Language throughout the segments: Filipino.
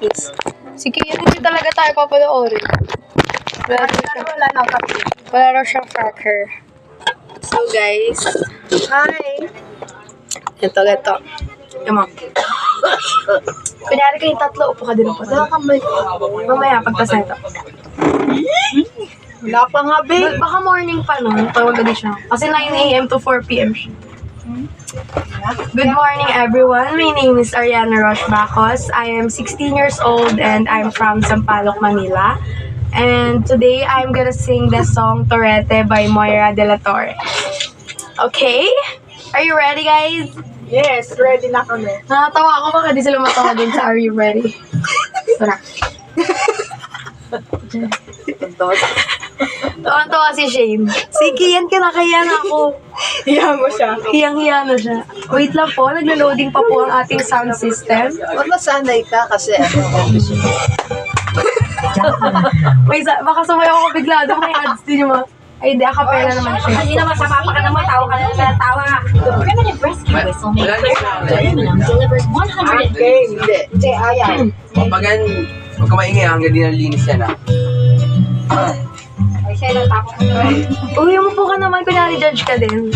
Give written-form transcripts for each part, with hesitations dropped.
Yes. Sige, hindi talaga tayo papanoorin. Wala raw siyang cracker. So guys, hi! Ito. Come on. Kunyari kayong tatlo, upo ka din po. Dala ka mamaya pagkaseto. Wala pa nga, babe. Baka morning pa nun, tawag na siya. Kasi 9 a.m. to 4 p.m. siya. Good morning everyone. My name is Ariana Rosh Bacos. I am 16 years old and I'm from Sampaloc, Manila. And today I'm gonna sing the song Torete by Moira De La Torre. Okay? Are you ready, guys? Yes, ready na kami. Nakatawa ako baka di sila matawa din sa Are You Ready? Tara. Tuwan-tuwa si Shane. Sige, yan kinakayan ako. Hiya mo siya. Hiyang-hiya na siya. Wait lang po, naglo-loading pa po ang ating sound system. Huwag masanay ka kasi Wait, baka sumayaw ako bigla. Doon may ads din yung mga... Ay, hindi, acapella naman siya. Hindi naman sa papa ka naman, tawa ka naman ng tawa. The primitive rescue whistle made clear after aluminum delivers 100. Okay, hindi. Hindi, ayaw. Papagan, huwag ka maingay hanggang di nalinis yan ah. Ay, siya natapos mo. Uy, umupo ka naman. Kunyari, judge ka din.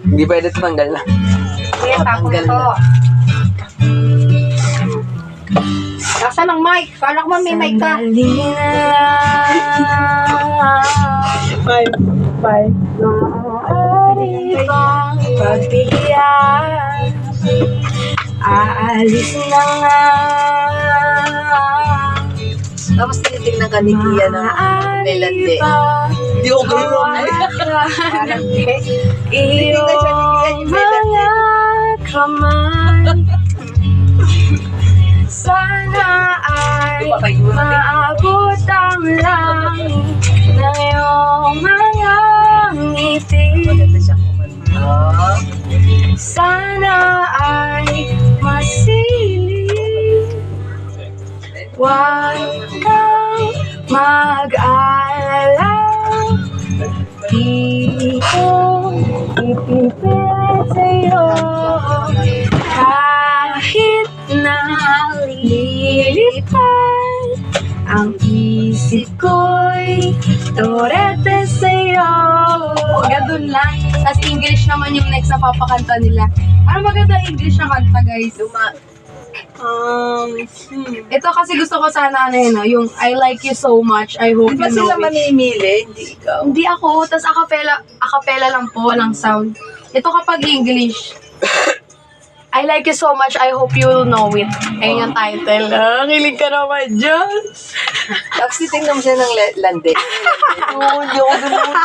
Hindi pwede tatanggal na. Kaya tapos ito. Nasaan ang mic? Kala ko may mic ka. Sandali na lang. Bye. Bye. Maaari bang pagbigyan? Aalis na nga. Tapos tinitingnan ka ni Kia na melande. Hindi ko gano'n. Iyong mga kamay sana ay maabot ang langit ng iyong mga ngiti. Sana ay masilip. Huwag kang mag-alala. Di ko ipipilit sa'yo kahit na lilipad ang isip ko'y torete sa'yo. Ganun lang. Tapos English naman yung next na papakanta nila. Ano maganda English na kanta, guys? Ito kasi gusto ko sana ano yun, yung I like you so much, I hope Di ba you know sila it. mamimili? Hindi ikaw. Hindi ako, tas acapella lang po, walang sound. Ito kapag English, I like you so much, I hope you know it. Ayun yung title. Kilig ka naman dyan. Tapos titingnan mo siya ng lande. Oo, hindi ako ganun.